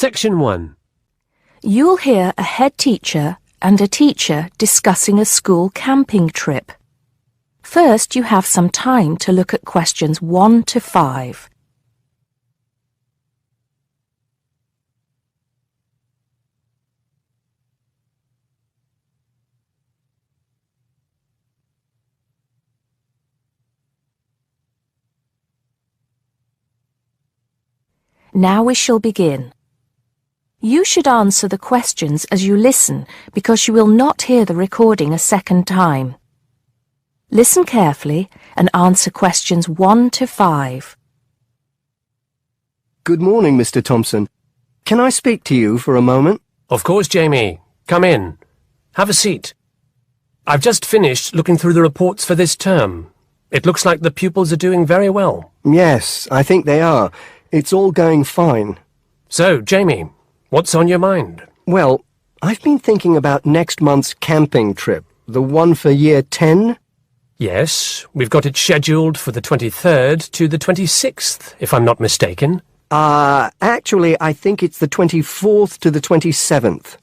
Section 1. You'll hear a head teacher and a teacher discussing a school camping trip. First, you have some time to look at questions 1 to 5. Now we shall begin. You should answer the questions as you listen because you will not hear the recording a second time. Listen carefully and answer questions 1 to 5. Good morning, Mr. Thompson. Can I speak to you for a moment? Of course, Jamie. Come in. Have a seat. I've just finished looking through the reports for this term. It looks like the pupils are doing very well. Yes, I think they are. It's all going fine. So, Jamie, what's on your mind? Well, I've been thinking about next month's camping trip, the one for Year 10. Yes, we've got it scheduled for the 23rd to the 26th, if I'm not mistaken. Actually, I think it's the 24th to the 27th.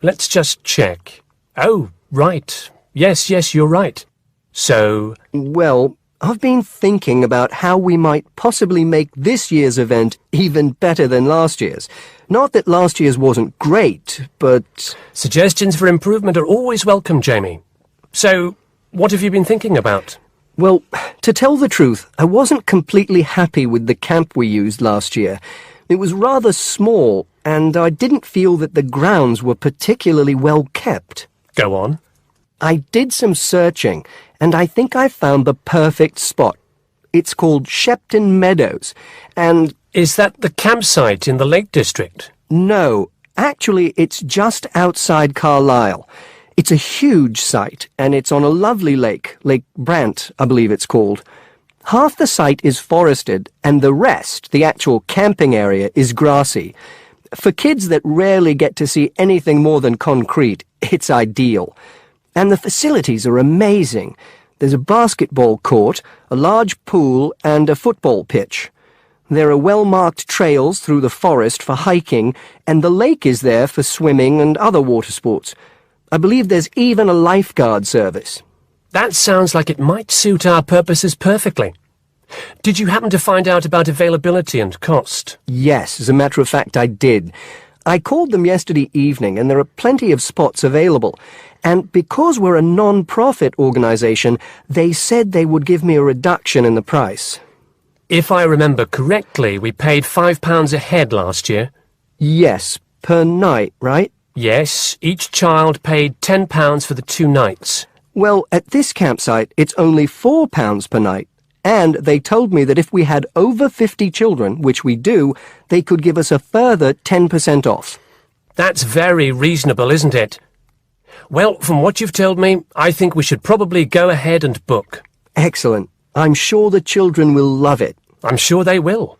Let's just check. Oh, right. Yes, you're right. So... Well, I've been thinking about how we might possibly make this year's event even better than last year's. Not that last year's wasn't great, but... Suggestions for improvement are always welcome, Jamie. So, what have you been thinking about? Well, to tell the truth, I wasn't completely happy with the camp we used last year. It was rather small, and I didn't feel that the grounds were particularly well kept. Go on. I did some searching, and I think I found the perfect spot. It's called Shepton Meadows, and... Is that the campsite in the Lake District? No, actually it's just outside Carlisle. It's a huge site, and it's on a lovely lake, Lake Brant, I believe it's called. Half the site is forested, and the rest, the actual camping area, is grassy. For kids that rarely get to see anything more than concrete, it's ideal. And the facilities are amazing. There's a basketball court, a large pool, and a football pitch. There are well-marked trails through the forest for hiking, and the lake is there for swimming and other water sports. I believe there's even a lifeguard service. That sounds like it might suit our purposes perfectly. Did you happen to find out about availability and cost? Yes, as a matter of fact, I did. I called them yesterday evening, and there are plenty of spots available. And because we're a non-profit organisation, they said they would give me a reduction in the price. If I remember correctly, we paid £5 a head last year. Yes, per night, right? Yes, each child paid £10 for the 2 nights. Well, at this campsite, it's only £4 per night. And they told me that if we had over 50 children, which we do, they could give us a further 10% off. That's very reasonable, isn't it? Well, from what you've told me, I think we should probably go ahead and book. Excellent. I'm sure the children will love it. I'm sure they will.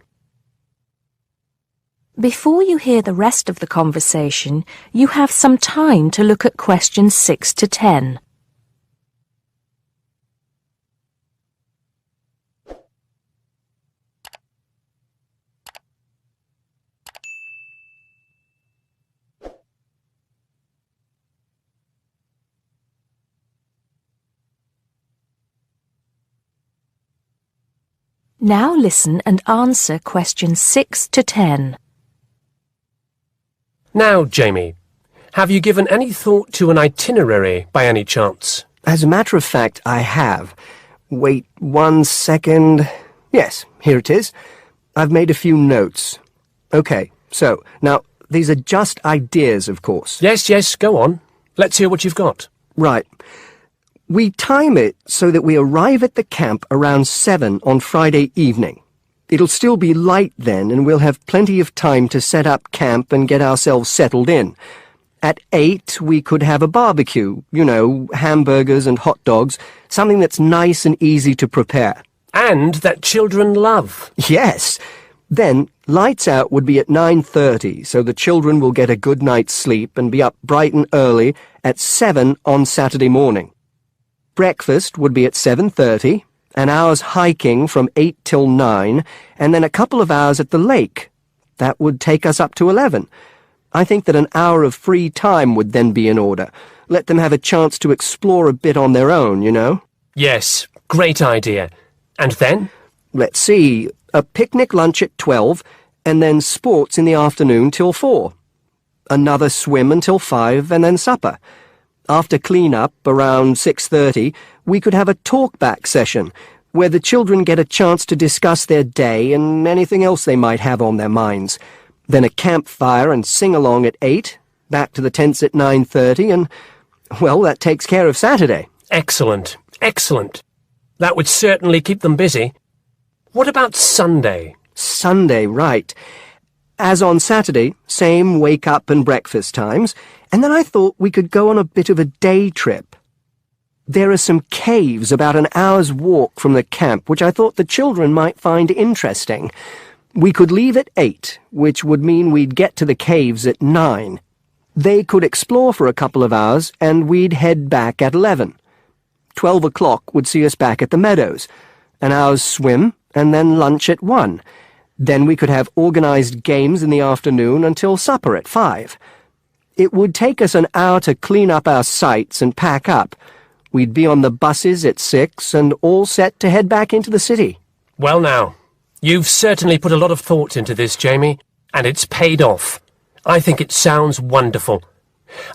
Before you hear the rest of the conversation, you have some time to look at questions 6 to 10. Now listen and answer questions 6 to 10. Now, Jamie, have you given any thought to an itinerary by any chance? As a matter of fact, I have. Wait 1 second. Yes, here it is. I've made a few notes. Okay, so, now, these are just ideas, of course. Yes, go on. Let's hear what you've got. Right. We time it so that we arrive at the camp around 7 on Friday evening. It'll still be light then, and we'll have plenty of time to set up camp and get ourselves settled in. At 8, we could have a barbecue, you know, hamburgers and hot dogs, something that's nice and easy to prepare. And that children love. Yes. Then, lights out would be at 9:30, so the children will get a good night's sleep and be up bright and early at 7 on Saturday morning. Breakfast would be at 7:30, an hour's hiking from 8 till 9, and then a couple of hours at the lake. That would take us up to 11. I think that an hour of free time would then be in order. Let them have a chance to explore a bit on their own, you know? Yes, great idea. And then? Let's see, a picnic lunch at 12, and then sports in the afternoon till 4. Another swim until 5, and then supper. After clean-up, around 6:30, we could have a talk-back session, where the children get a chance to discuss their day and anything else they might have on their minds. Then a campfire and sing-along at 8, back to the tents at 9:30, and, well, that takes care of Saturday. Excellent, excellent. That would certainly keep them busy. What about Sunday? Sunday, right. As on Saturday, same wake-up and breakfast times, and then I thought we could go on a bit of a day trip. There are some caves about an hour's walk from the camp, which I thought the children might find interesting. We could leave at 8, which would mean we'd get to the caves at 9. They could explore for a couple of hours, and we'd head back at 11. 12 o'clock would see us back at the meadows. An hour's swim, and then lunch at 1. Then we could have organised games in the afternoon until supper at 5. It would take us an hour to clean up our sites and pack up. We'd be on the buses at 6 and all set to head back into the city. Well now, you've certainly put a lot of thought into this, Jamie, and it's paid off. I think it sounds wonderful.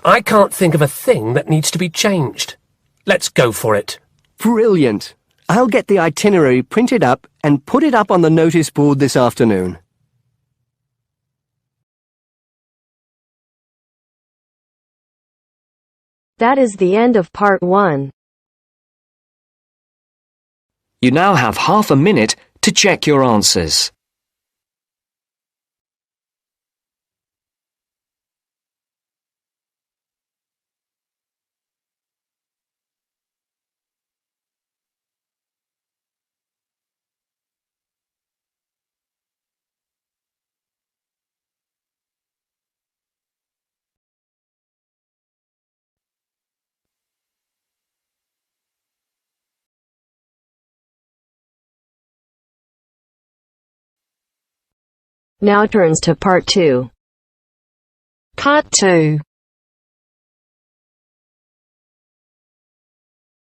I can't think of a thing that needs to be changed. Let's go for it. Brilliant. I'll get the itinerary printed up and put it up on the notice board this afternoon. That is the end of part 1. You now have half a minute to check your answers. Now turns to part 2. Part 2.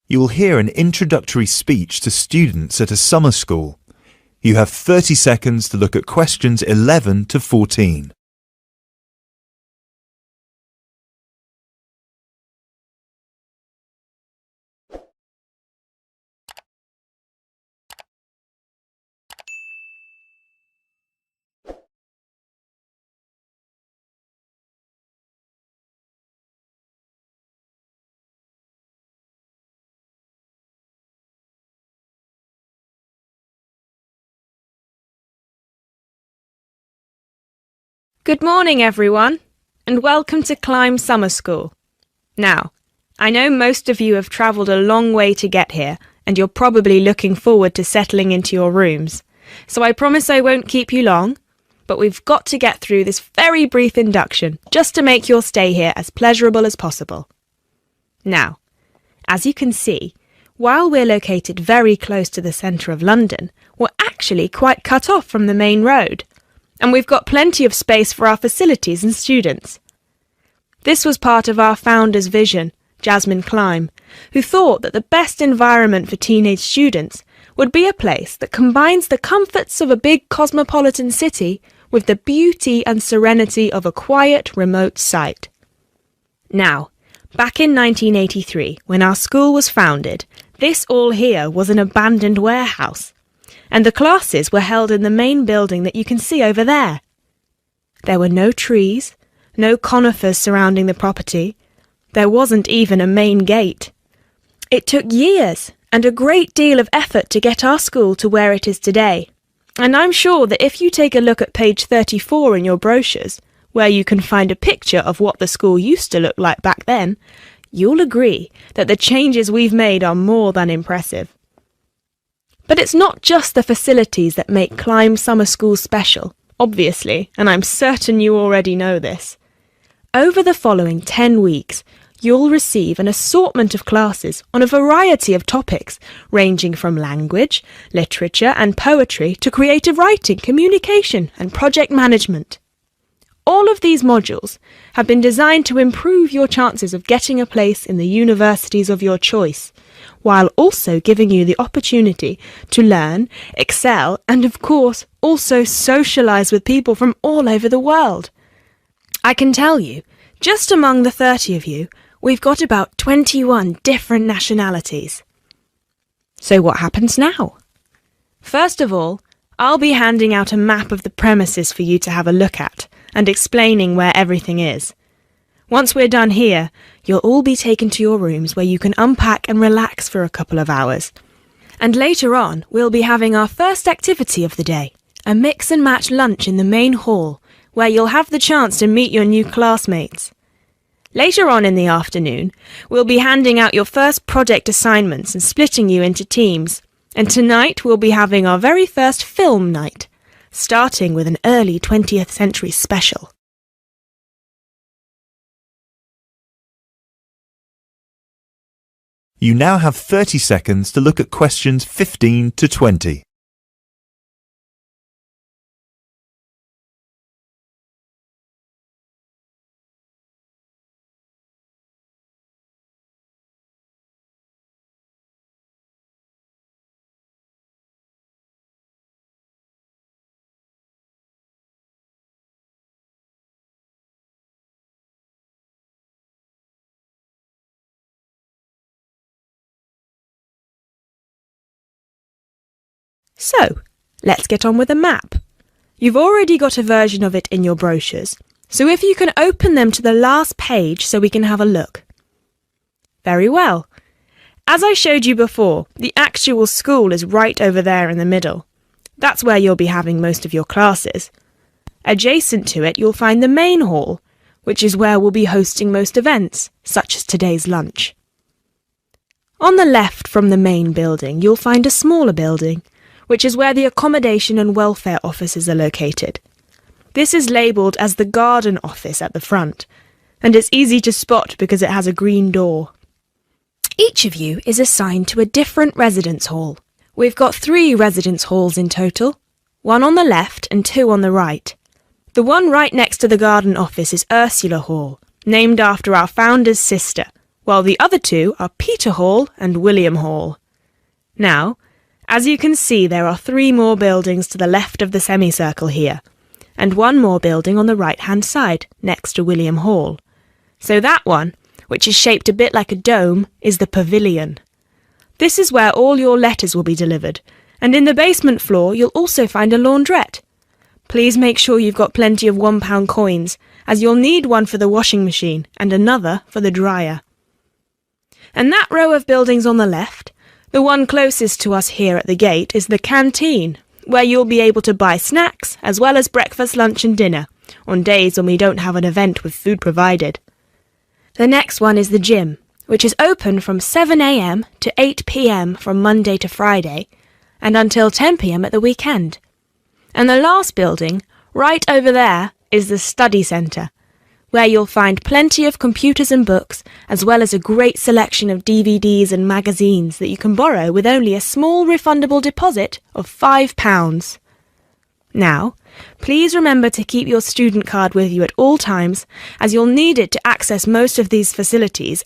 You will hear an introductory speech to students at a summer school. You have 30 seconds to look at questions 11 to 14. Good morning, everyone, and welcome to Climb Summer School. Now, I know most of you have travelled a long way to get here, and you're probably looking forward to settling into your rooms. So I promise I won't keep you long, but we've got to get through this very brief induction just to make your stay here as pleasurable as possible. Now, as you can see, while we're located very close to the centre of London, we're actually quite cut off from the main road. And we've got plenty of space for our facilities and students. This was part of our founder's vision, Jasmine Climb, who thought that the best environment for teenage students would be a place that combines the comforts of a big cosmopolitan city with the beauty and serenity of a quiet, remote site. Now, back in 1983, when our school was founded, this all here was an abandoned warehouse, and the classes were held in the main building that you can see over there. There were no trees, no conifers surrounding the property. There wasn't even a main gate. It took years and a great deal of effort to get our school to where it is today. And I'm sure that if you take a look at page 34 in your brochures, where you can find a picture of what the school used to look like back then, you'll agree that the changes we've made are more than impressive. But it's not just the facilities that make Climb Summer School special, obviously, and I'm certain you already know this. Over the following 10 weeks, you'll receive an assortment of classes on a variety of topics, ranging from language, literature and poetry to creative writing, communication and project management. All of these modules have been designed to improve your chances of getting a place in the universities of your choice, while also giving you the opportunity to learn, excel, and of course also socialise with people from all over the world. I can tell you, just among the 30 of you, we've got about 21 different nationalities. So what happens now? First of all, I'll be handing out a map of the premises for you to have a look at, and explaining where everything is. Once we're done here, you'll all be taken to your rooms where you can unpack and relax for a couple of hours. And later on, we'll be having our first activity of the day, a mix and match lunch in the main hall, where you'll have the chance to meet your new classmates. Later on in the afternoon, we'll be handing out your first project assignments and splitting you into teams. And tonight we'll be having our very first film night, starting with an early 20th century special. You now have 30 seconds to look at questions 15 to 20. So, let's get on with the map. You've already got a version of it in your brochures, so if you can open them to the last page so we can have a look. Very well. As I showed you before, the actual school is right over there in the middle. That's where you'll be having most of your classes. Adjacent to it, you'll find the main hall, which is where we'll be hosting most events, such as today's lunch. On the left from the main building, you'll find a smaller building, which is where the accommodation and welfare offices are located. This is labelled as the garden office at the front, and it's easy to spot because it has a green door. Each of you is assigned to a different residence hall. We've got 3 residence halls in total, 1 on the left and 2 on the right. The one right next to the garden office is Ursula Hall, named after our founder's sister, while the other 2 are Peter Hall and William Hall. Now, as you can see, there are 3 more buildings to the left of the semicircle here, and 1 more building on the right-hand side, next to William Hall. So that one, which is shaped a bit like a dome, is the pavilion. This is where all your letters will be delivered, and in the basement floor you'll also find a laundrette. Please make sure you've got plenty of £1 coins, as you'll need one for the washing machine and another for the dryer. And that row of buildings on the left, the one closest to us here at the gate, is the canteen, where you'll be able to buy snacks as well as breakfast, lunch and dinner, on days when we don't have an event with food provided. The next one is the gym, which is open from 7 a.m. to 8 p.m. from Monday to Friday, and until 10 p.m. at the weekend. And the last building, right over there, is the study centre, where you'll find plenty of computers and books, as well as a great selection of DVDs and magazines that you can borrow with only a small refundable deposit of £5. Now, please remember to keep your student card with you at all times, as you'll need it to access most of these facilities.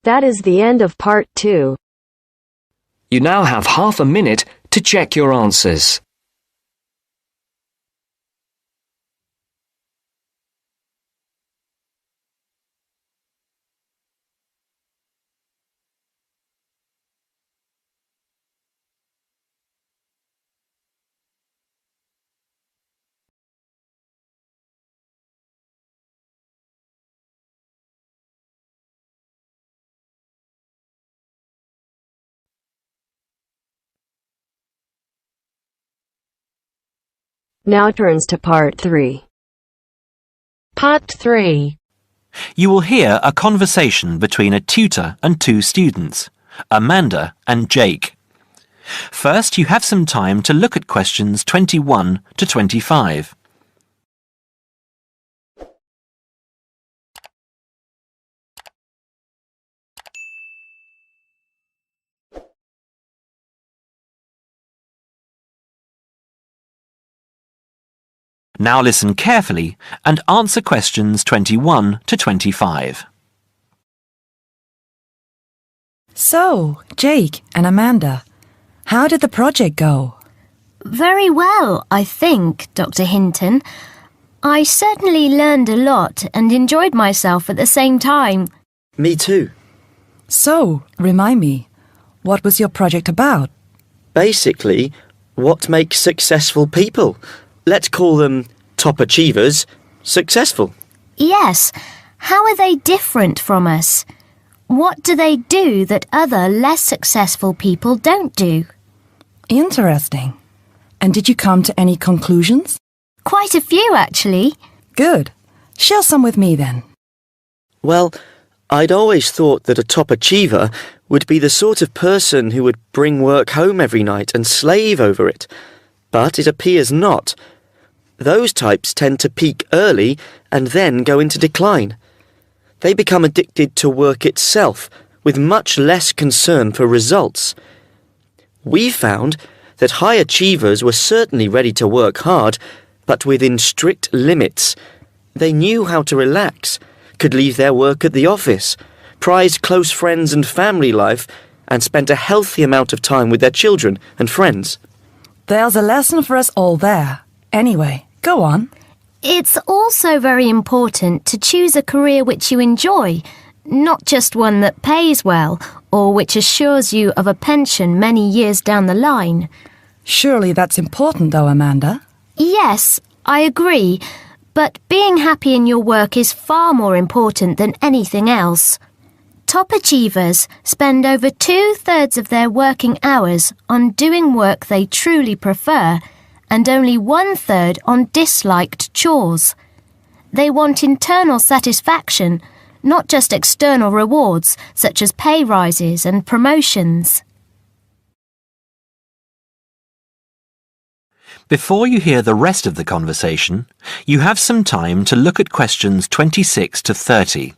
That is the end of part 2. You now have half a minute to check your answers. Now turns to part 3. Part 3. You will hear a conversation between a tutor and 2 students, Amanda and Jake. First, you have some time to look at questions 21 to 25. Now listen carefully and answer questions 21 to 25. So, Jake and Amanda, how did the project go? Very well, I think, Dr. Hinton. I certainly learned a lot and enjoyed myself at the same time. Me too. So, remind me, what was your project about? Basically, what makes successful people? Let's call them top achievers successful. Yes, how are they different from us? What do they do that other less successful people don't do? Interesting. And did you come to any conclusions? Quite a few, actually. Good. Share some with me then. Well, I'd always thought that a top achiever would be the sort of person who would bring work home every night and slave over it. But it appears not. Those types tend to peak early and then go into decline. They become addicted to work itself, with much less concern for results. We found that high achievers were certainly ready to work hard, but within strict limits. They knew how to relax, could leave their work at the office, prized close friends and family life, and spent a healthy amount of time with their children and friends. There's a lesson for us all there. Anyway, go on. It's also very important to choose a career which you enjoy, not just one that pays well or which assures you of a pension many years down the line. Surely that's important though, Amanda. Yes, I agree, but being happy in your work is far more important than anything else. Top achievers spend over 2/3 of their working hours on doing work they truly prefer and only 1/3 on disliked chores. They want internal satisfaction, not just external rewards such as pay rises and promotions. Before you hear the rest of the conversation, you have some time to look at questions 26 to 30.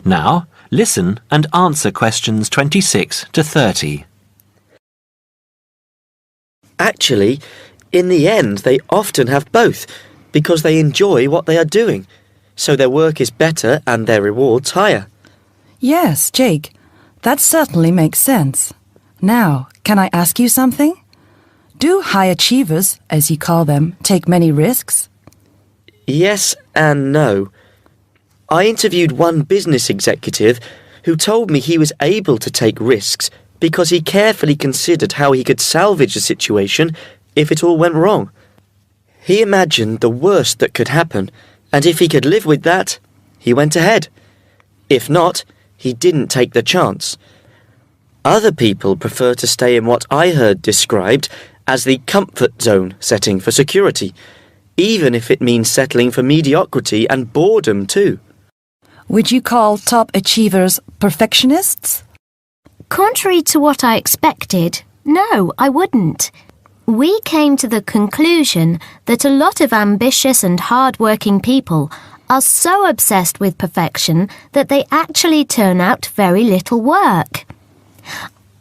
Now, listen and answer questions 26 to 30. Actually, in the end, they often have both, because they enjoy what they are doing, so their work is better and their rewards higher. Yes, Jake, that certainly makes sense. Now, can I ask you something? Do high achievers, as you call them, take many risks? Yes and no. I interviewed one business executive who told me he was able to take risks because he carefully considered how he could salvage a situation if it all went wrong. He imagined the worst that could happen, and if he could live with that, he went ahead. If not, he didn't take the chance. Other people prefer to stay in what I heard described as the comfort zone setting for security, even if it means settling for mediocrity and boredom too. Would you call top achievers perfectionists? Contrary to what I expected, no, I wouldn't. We came to the conclusion that a lot of ambitious and hard-working people are so obsessed with perfection that they actually turn out very little work.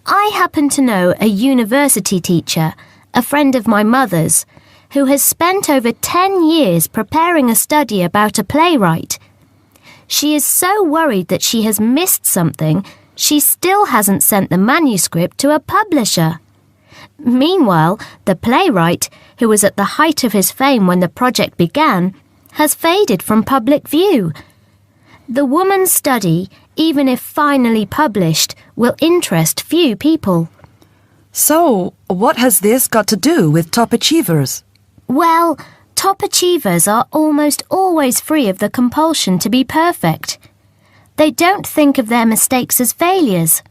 I happen to know a university teacher, a friend of my mother's, who has spent over 10 years preparing a study about a playwright. She is so worried that she has missed something, she still hasn't sent the manuscript to a publisher. Meanwhile, the playwright, who was at the height of his fame when the project began, has faded from public view. The woman's study, even if finally published, will interest few people. So, what has this got to do with top achievers? Well, top achievers are almost always free of the compulsion to be perfect. They don't think of their mistakes as failures.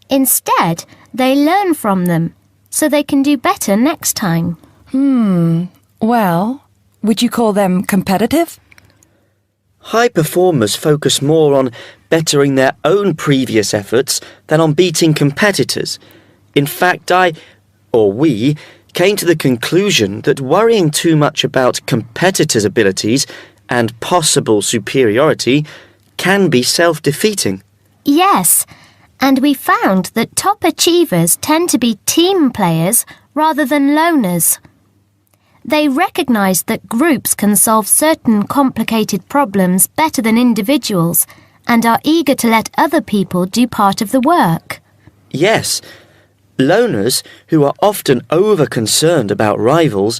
Instead, they learn from them, so they can do better next time. Well, would you call them competitive? High performers focus more on bettering their own previous efforts than on beating competitors. In fact, we came to the conclusion that worrying too much about competitors' abilities and possible superiority can be self-defeating. Yes, and we found that top achievers tend to be team players rather than loners. They recognise that groups can solve certain complicated problems better than individuals and are eager to let other people do part of the work. Yes, loners, who are often over-concerned about rivals,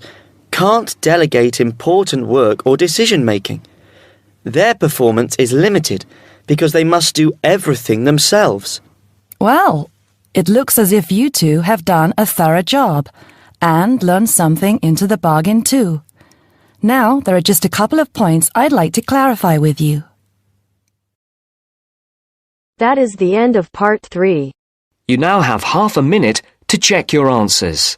can't delegate important work or decision-making. Their performance is limited because they must do everything themselves. Well, it looks as if you two have done a thorough job and learned something into the bargain too. Now, there are just a couple of points I'd like to clarify with you. That is the end of part 3. You now have half a minute to check your answers.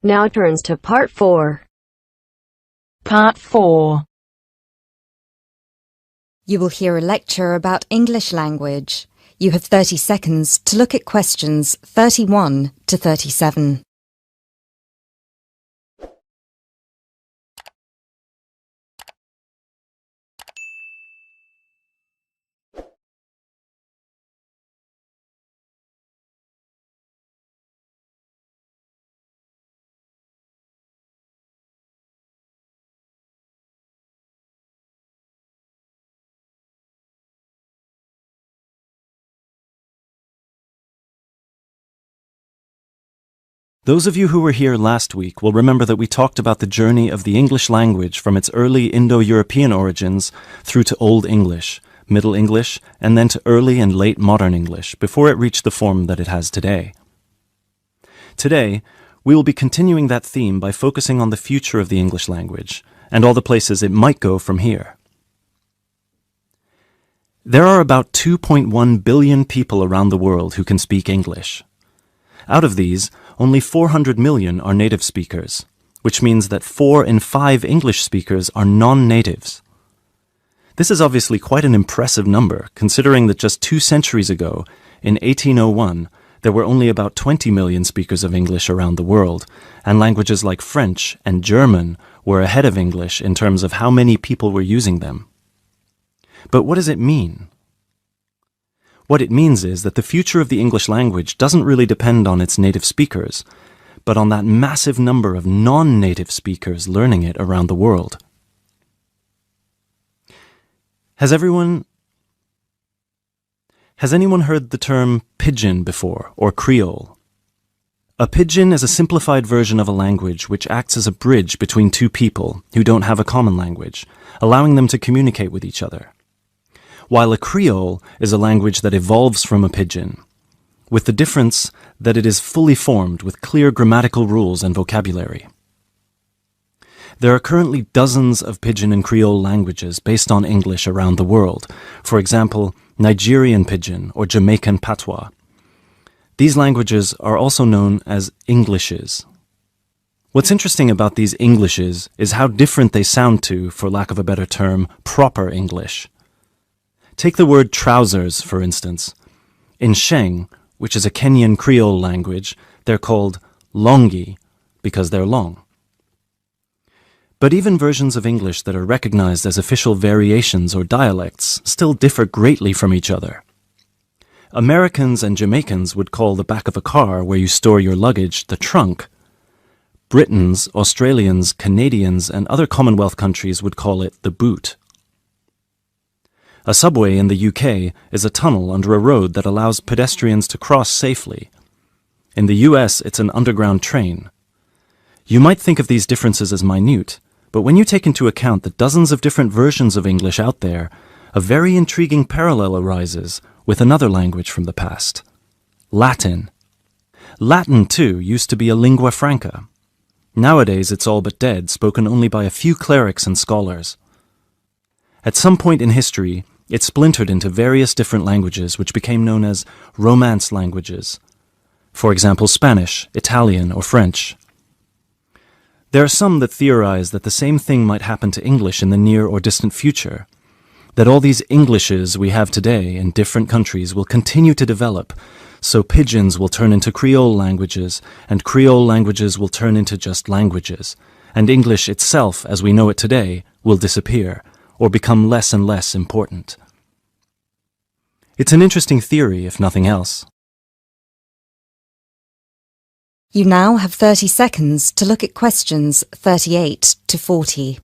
Now turns to part 4. Part 4. You will hear a lecture about English language. You have 30 seconds to look at questions 31 to 37. Those of you who were here last week will remember that we talked about the journey of the English language from its early Indo-European origins through to Old English, Middle English, and then to early and late modern English before it reached the form that it has today. Today, we will be continuing that theme by focusing on the future of the English language and all the places it might go from here. There are about 2.1 billion people around the world who can speak English. Out of these, only 400 million are native speakers, which means that 4 in 5 English speakers are non-natives. This is obviously quite an impressive number, considering that just 2 centuries ago, in 1801, there were only about 20 million speakers of English around the world, and languages like French and German were ahead of English in terms of how many people were using them. But what does it mean? What it means is that the future of the English language doesn't really depend on its native speakers, but on that massive number of non-native speakers learning it around the world. Has anyone heard the term pidgin before, or Creole? A pidgin is a simplified version of a language which acts as a bridge between two people who don't have a common language, allowing them to communicate with each other. While a Creole is a language that evolves from a pidgin, with the difference that it is fully formed with clear grammatical rules and vocabulary. There are currently dozens of pidgin and Creole languages based on English around the world, for example, Nigerian pidgin or Jamaican patois. These languages are also known as Englishes. What's interesting about these Englishes is how different they sound to, for lack of a better term, proper English. Take the word trousers, for instance. In Sheng, which is a Kenyan Creole language, they're called longi because they're long. But even versions of English that are recognized as official variations or dialects still differ greatly from each other. Americans and Jamaicans would call the back of a car where you store your luggage the trunk. Britons, Australians, Canadians, and other Commonwealth countries would call it the boot. A subway in the UK is a tunnel under a road that allows pedestrians to cross safely. In the US, it's an underground train. You might think of these differences as minute, but when you take into account the dozens of different versions of English out there, a very intriguing parallel arises with another language from the past, Latin. Latin, too, used to be a lingua franca. Nowadays it's all but dead, spoken only by a few clerics and scholars. At some point in history, it splintered into various different languages which became known as Romance languages. For example, Spanish, Italian, or French. There are some that theorize that the same thing might happen to English in the near or distant future, that all these Englishes we have today in different countries will continue to develop, so pidgins will turn into Creole languages, and Creole languages will turn into just languages, and English itself, as we know it today, will disappear, or become less and less important. It's an interesting theory, if nothing else. You now have 30 seconds to look at questions 38 to 40.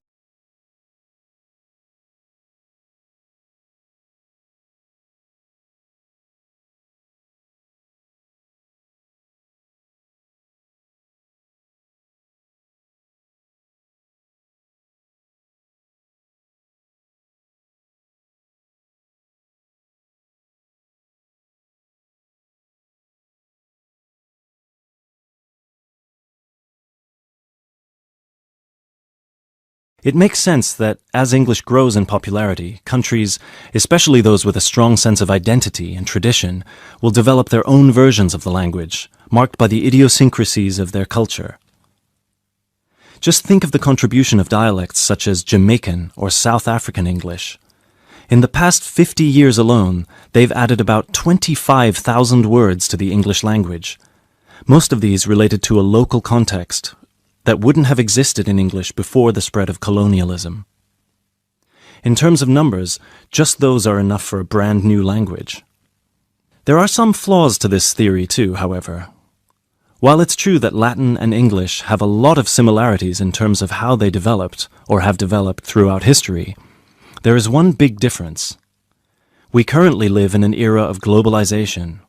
It makes sense that as English grows in popularity, countries, especially those with a strong sense of identity and tradition, will develop their own versions of the language, marked by the idiosyncrasies of their culture. Just think of the contribution of dialects such as Jamaican or South African English. In the past 50 years alone, they've added about 25,000 words to the English language. Most of these related to a local context that wouldn't have existed in English before the spread of colonialism. In terms of numbers, just those are enough for a brand new language. There are some flaws to this theory too, however. While it's true that Latin and English have a lot of similarities in terms of how they developed, or have developed throughout history, there is one big difference. We currently live in an era of globalization.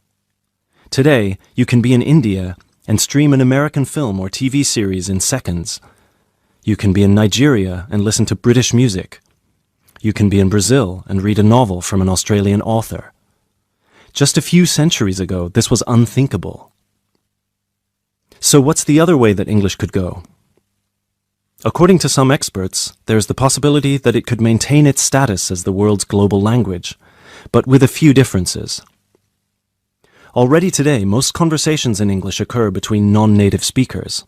Today, you can be in India and stream an American film or TV series in seconds. You can be in Nigeria and listen to British music. You can be in Brazil and read a novel from an Australian author. Just a few centuries ago, this was unthinkable. So what's the other way that English could go? According to some experts, there's the possibility that it could maintain its status as the world's global language, but with a few differences. Already today, most conversations in English occur between non-native speakers.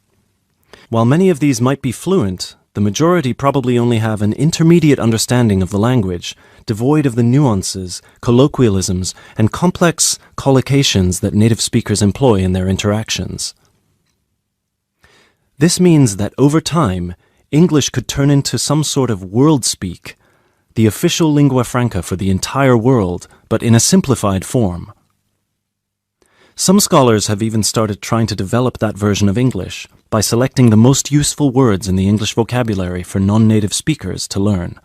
While many of these might be fluent, the majority probably only have an intermediate understanding of the language, devoid of the nuances, colloquialisms, and complex collocations that native speakers employ in their interactions. This means that over time, English could turn into some sort of world speak, the official lingua franca for the entire world, but in a simplified form. Some scholars have even started trying to develop that version of English by selecting the most useful words in the English vocabulary for non-native speakers to learn.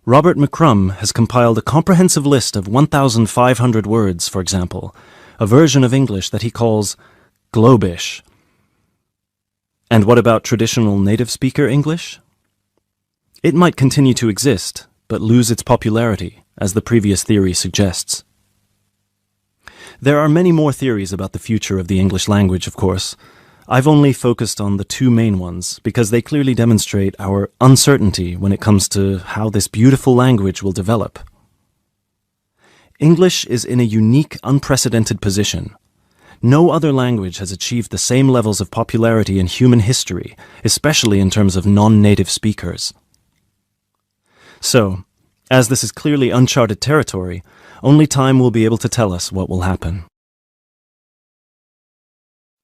Robert McCrum has compiled a comprehensive list of 1,500 words, for example, a version of English that he calls Globish. And what about traditional native speaker English? It might continue to exist, but lose its popularity, as the previous theory suggests. There are many more theories about the future of the English language, of course. I've only focused on the two main ones because they clearly demonstrate our uncertainty when it comes to how this beautiful language will develop. English is in a unique, unprecedented position. No other language has achieved the same levels of popularity in human history, especially in terms of non-native speakers. So, as this is clearly uncharted territory, only time will be able to tell us what will happen.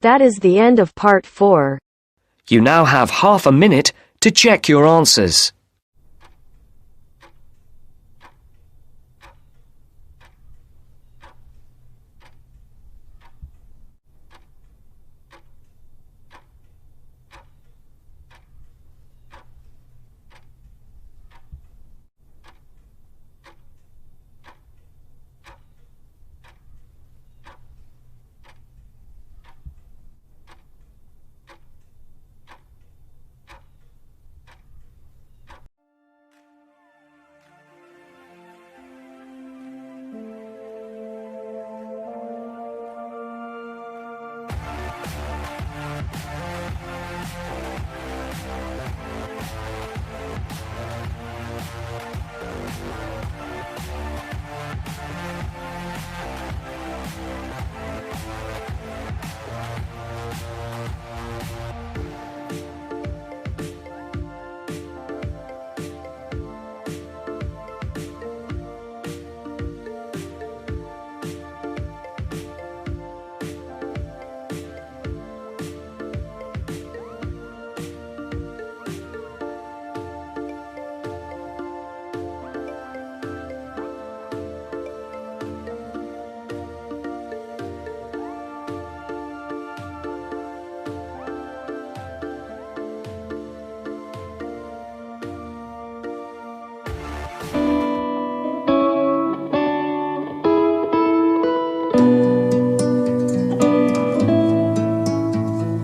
That is the end of part 4. You now have half a minute to check your answers.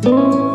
you.